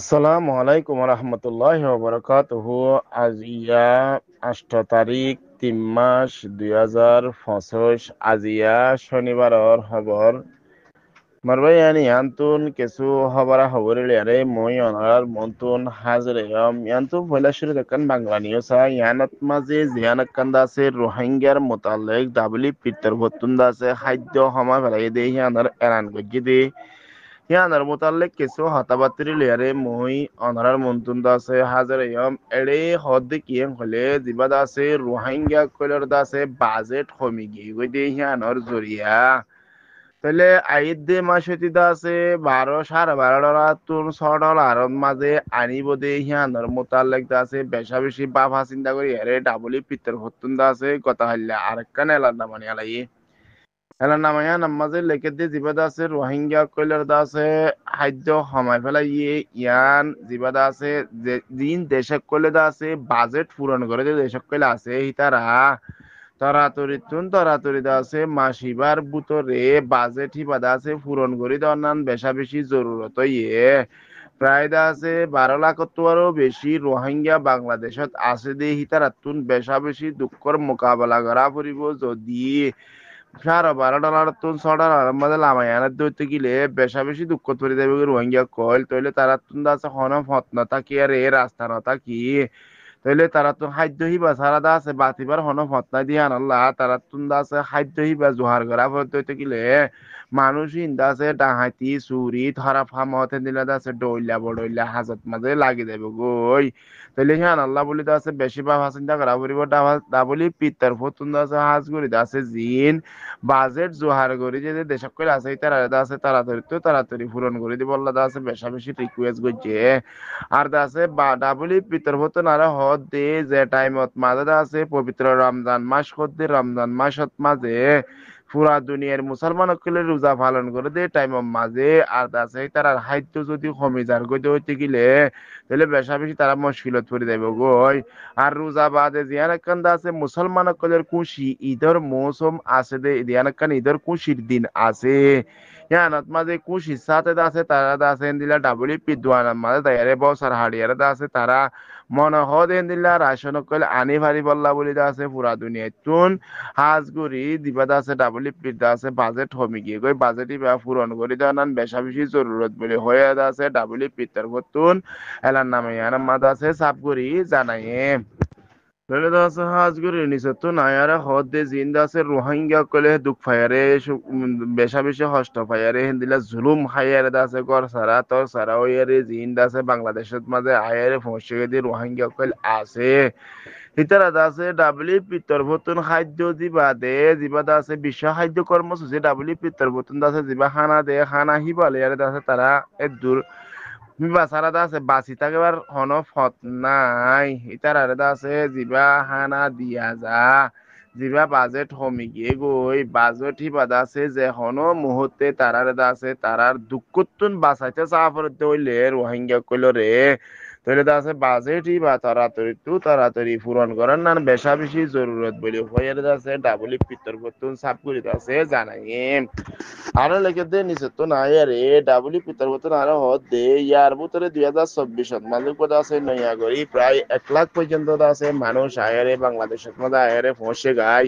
আসসালামু আলাইকুম রহমতুল্লাহ বরকাতুহু। আজ 8 তারিখ 3 মাস 2025। আজিয়া শনিবারর খবর মারবাই আনি আন্তুন কিছু খবরা খবর আরে মই অনার মন্তুন হাজরেয়ম ইয়ান্তু পয়লা শুরু দেখান বাংলা নিউজ ইয়ানত মাঝে জিয়ানাত কান্দা আছে রোহিঙ্গার মোতালেক ডাবলি পিত্তর ভত্তুন্দা আছে খাদ্য সময় ফেলাই দে ইয়ানার এলান গজ্জি দে ইয়ানার মোতালেক কিছু হতাবাতির লিয়ারে মই অনারার মন্তুন্দা আছে হাজরেয়ম এড়ে হদ কিয়েম হলে জিবাদ আছে রোহিঙ্গা কইলর দা আছে বাজেট কমি গিয়ে গই দে ইয়ানর জরিয়া তাহলে আইত মাস হইতে আছে 12 সাড়ে 12 ডলার তুন $6 মাঝে আনিব দে হিয়ানর মোতালেক দা আছে বেশা বেশি বাফা চিন্তা করি আরে ডাবলি পিতর হতুন দা আছে কথা হল্লা আরেকখান এলার নামানি আলাই এলার নামাইয়া নামাজে লেখে দিয়ে জিবাদা আছে রোহিঙ্গা কইলার দা আছে খাদ্য সময় ফেলাই ইয়ান জিবাদা আছে যে দিন দেশক কইলে দা আছে বাজেট পূরণ করে যে দেশক কইলে আছে হিতারা তরাতরি দা আছে মাসিবার বুতরে বাজেট হিবাদা আছে পূরণ করি দেওয়ার নান বেশা বেশি জরুরত প্রায় দা আছে 12 লাখ তোয়ারও বেশি রোহিঙ্গা বাংলাদেশত আছে দে হিতারাতুন বেশা বেশি দুঃখর মোকাবেলা করা পড়িব যদি $12 তো $6 মধ্যে লামায়ানের দৈতে গিলে বেশা বেশি দুঃখ তরি দেবে রোহিঙ্গা কইল তইলে তারা তুন আছে হন ফত না থাকি আর এ রাস্তা না থাকি তইলে তারা তো খাদ্য হিবা সারা দা আছে বাতিবার হন ফত না দিয়ে আনাল্লাহ তারা তুন দা আছে খাদ্য হিবা জোহার করা দৈতে গিলে মানুষ ইন্দা আছে ডাহাতি চুরি ধরা ফামতে দিলে দা আছে ডইলা বড়ইলা হাজত মাঝে লাগি দেবে গই তাইলে হ্যাঁ আল্লাহ বলি দা আছে বেশি বাবা চিন্তা করা পড়িব ডাবলি পিতার ফতুন দা আছে হাজ করি দা আছে জিন বাজেট জোহার করি যে দেশক করে আছে তারা আছে তাড়াতাড়ি তো তাড়াতাড়ি পূরণ করে দিব আল্লাহ দা আছে বেশা বেশি রিকোয়েস্ট করছে আর দা আছে ডাবলি পিতর ফতুন আর হদ দে যে টাইমত মাঝে দা আছে পবিত্র রমজান মাস হদ দে রমজান মাসত মাঝে পুরা দুনিয়ার মুসলমান সকলে রোজা পালন করে দে টাইমের মাঝে আর দা আছে তারা খাদ্য যদি কমে যার গইতে হইতে গেলে তাহলে বেশা বেশি তারা মুশকিলত পড়ে যাবে গই আর রোজা বাদে জিয়ান কান দা আছে মুসলমান সকলের খুশি ঈদের মৌসুম আছে দে জিয়ান কান ঈদের খুশির দিন আছে ইয়ানত মাঝে খুশির সাথে দা আছে তারা দা আছে দিলা ডাবলি পিদওয়ান মাঝে তাইরে বছর হাড়িয়ার দা আছে তারা মনে হদেন দিলা রাশন কইলে আনি ভারি বল্লা বলি দা আছে পুরা দুনিয়ায় তুন হাজগুড়ি দিবা দা আছে ডাবলি পিদ দা আছে বাজেট কমি গিয়ে গই বাজেটই পূরণ করি দেওয়া নান বেশা বেশি জরুরত বলে হয়ে দা আছে ডাবলি পিতার গতুন এলার নামে ইয়ার মাদা আছে সাপগুড়ি জানাইয়ে ললে দা আছে হাজগুড়ি নিচে তো নায়ারে হদ দে জিন্দা আছে রোহিঙ্গা কলে দুঃখ ফায়ারে বেশা বেশি হষ্ট ফায়ারে হিন্দিলা জুলুম হায়ারে দা আছে গর সারা তোর সারা ওয়ারে জিন্দা আছে বাংলাদেশের মাঝে আয়ারে ফসে দিয়ে রোহিঙ্গা কল আছে ইতারা আছে ডাব্লিউপি তরফতুন খাদ্য জিবা আছে বিশ্ব খাদ্য কর্মসূচি ডাব্লিউপি তরফতুন আছে জিবা খানা দে খানা হিবালে আর আছে তারা এ দূর সারা আছে বাঁচি থাকবার হন ফত নাই ইতারা আছে জিবা খানা দিয়া যা জিবা বাজেট কমি গিয়ে গই বাজেট হিবাদা আছে যে হন মুহূর্তে তারার আছে তারার দুঃখতুন বাঁচাইতে চাপরতে হইলে রোহিঙ্গা কইলরে তাহলে তো আছে বাজেটই বা তাড়াতাড়ি পূরণ করার না বেশা বেশি জরুরত বলে হয়ে আছে ডাবলি পিতর বর্তন সাপ করে আছে জানাই আরো লেগে দে নিচে তো নাই আরে ডাবলি পিতর বর্তন আরো হদ দে ইয়ার ভিতরে 2024 মালিক পদ আছে নয়াগরি প্রায় 1 লাখ পর্যন্ত আছে মানুষ আয়ারে বাংলাদেশের মধ্যে আয়ারে ফসে গায়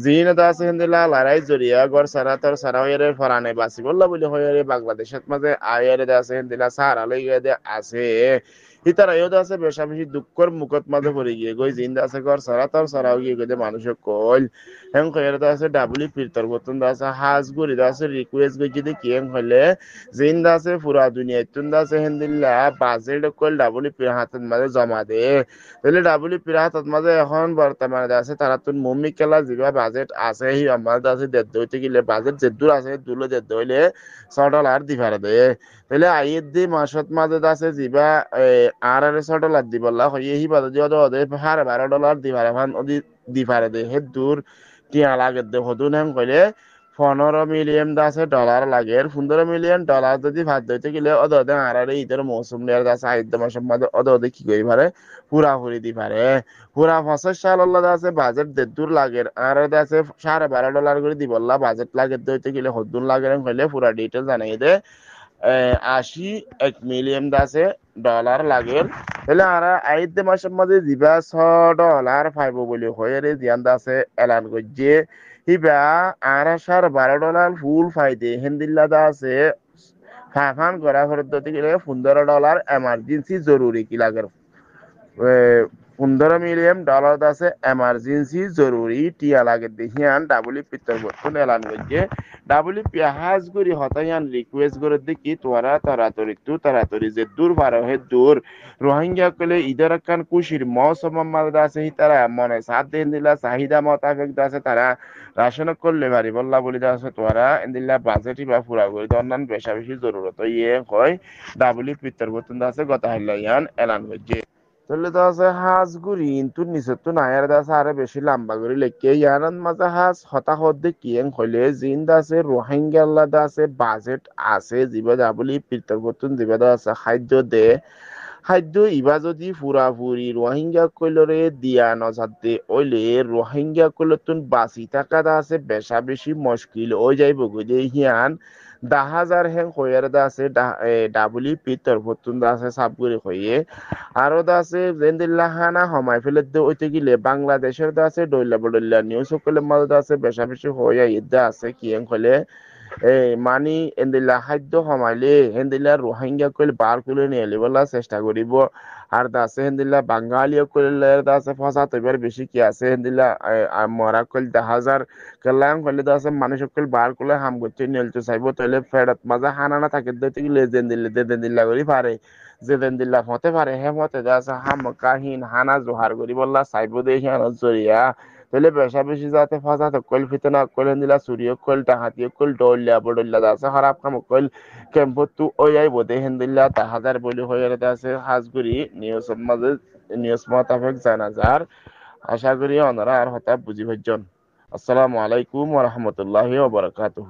জিনতা আছে হিন্দিলা লড়াই জড়িয়া গড় সারা তোর সারা হয়ে ফরানে বাসি বললা বলে হয়ে বাংলাদেশের মাঝে আয়ারে আছে হিন্দিলা সারা লই গিয়ে আছে ইতারা ইয়দা আছে বেশা বেশি দুঃখর মুখত মাঝে পড়ে গিয়ে গই জিন্দা আছে ঘর সারা তোর সারাও গিয়ে গিয়ে মানুষের কইল হেং কইরা আছে ডাবলি পিরতর বতন আছে হাজ গুরি আছে রিকোয়েস্ট গই যদি কি হেং হইলে জিন্দা আছে পুরা দুনিয়া তুন্দা আছে হিন্দিল্লা বাজেট কইল ডাবলি পির হাতের মাঝে জমা দে তাহলে ডাবলি পির হাতের মাঝে এখন বর্তমানে আছে তারা তুন মম্মি খেলা জিবা বাজেট আছে হি আমার আছে দেড় হইতে গেলে বাজেট যে দূর আছে দুলো দেড় হইলে $6 দিভারে দে তাহলে আইয়ের দি মাসত মাঝে আছে জিবা আর $6 দিবল্লা হইয়ে হি বাদে দিও দে $12 দিবারে ভান ওদি দিভারে দে হে দূর টিয়া লাগে দে হদুন হেম কইলে $15 মিলিয়ন আছে ডলার লাগে $15 মিলিয়ন যদি ভাত দিতে গেলে ওদে আর ঈদের মৌসুম নিয়ে আছে আইদ্য মাসের মধ্যে ওদে কি করি পারে পুরাপুরি দি পারে পুরা 25 সাল আছে বাজেট দূর লাগে আর আছে $12.5 করে দিবল্লা বাজেট লাগে দিতে গেলে হদুন লাগে কইলে পুরা ডিটেল জানাই দে 81 মিলিয়ন আছে ডলার লাগের তাহলে আরা আইতে মাসের মধ্যে দিবা $6 পাইব বলে হয়ে রে জিয়ান আছে এলান করছে হিবা আরা $12 ফুল ফাইদে হেন্দিল্লা দা আছে ফাফান করা পদ্ধতি গেলে $15 এমার্জেন্সি জরুরি কি লাগে $15 মিলিয়ন আছে এমার্জেন্সি জরুরি টিয়া লাগে দেখিয়ান ডাবলি পিত্তর বর্তন এলান করছে ডাবলি পেহাজ করি হতায়ান রিকোয়েস্ট করে দেখি তোরা তাড়াতাড়ি যে দূর বারো হে দূর রোহিঙ্গা কলে ইদার কান কুশির মৌসুম মালদা আছে তারা মনে সাথ দিন দিলা চাহিদা মোতাবেক আছে তারা রাশন করলে পারি বললা বলি আছে তোরা এন্দিল্লা বাজেটই বা পুরা করি অন্যান্য বেশা বেশি জরুরত ইয়ে হয় ডাবলি পিত্তর বর্তন আছে গতা হাইলাইয়ান এলান করছে তাহলে তো আছে হাঁস গুড়ি ইন্তুর নিচে তো নায়ার দাসে আরো বেশি লম্বা করে লেখকে ইয়ারান মাঝে হাঁস হতাহত দে কিয়েন হইলে জিন দাসে রোহিঙ্গা দাসে বাজেট আছে জিবা যাবলি পিতর বতুন জিবা আছে খাদ্য দে খাদ্য ইবা যদি ফুরাফুরি রোহিঙ্গা কইলরে দিয়া নজাতে ওইলে রোহিঙ্গা কইলতুন বাঁচি থাকা আছে বেশা বেশি মুশকিল ওই যাইব গদে হিয়ান 10,000 হেং হইয়ার দা আছে ডাবলি পিতর বতুন দা আছে সাবগুড়ি হইয়ে আরো দা আছে জেন্দিল্লা হানা হমাই ফেলে দে ওইতে গিলে বাংলাদেশের দা আছে ডইলা বডইলা নিউজ সকলে মাল দা আছে বেশা বেশি হইয়া ইদা আছে কিয়েন হলে মানি এন্দিল্লা খাদ্য সমাইলে হেন্দিল্লা রোহিঙ্গা কইলে বার করে নিয়ে বলা চেষ্টা করিব আর দা আছে হেন্দিল্লা বাঙালিও কইলে দা আছে ফসা তৈবার বেশি কি আছে হেন্দিল্লা মরা কইল 10,000 কেলাং কইলে দা আছে মানুষ কইল বার করলে হাম করতে নিলতে চাইব তাইলে ফেরত মাজা হানা না থাকে দিতে গেলে দেন দিল্লা করি পারে যে দেন দিল্লা হতে পারে হে মতে দা আছে হাম কাহিন হানা জোহার করি বললা চাইব দেখি আনত জরিয়া তাহলে বেশা বেশি যাতে ফাঁসা তো কইল ফিতনা কইল দিলা চুরিও কইল ডাহাতিও কইল ডলিয়া বডলিয়া আছে খারাপ কাম কইল কেম্পত তু ওই আই বদে হেন্দিল্লা 10,000 বলি হয়ে আছে হাজগুড়ি নিউজ মোতাবেক জানা যার আশা করি ওনারা আর হতা বুঝি ভাইজন আসসালামু আলাইকুম ওয়া রাহমাতুল্লাহি ওয়া বারাকাতুহু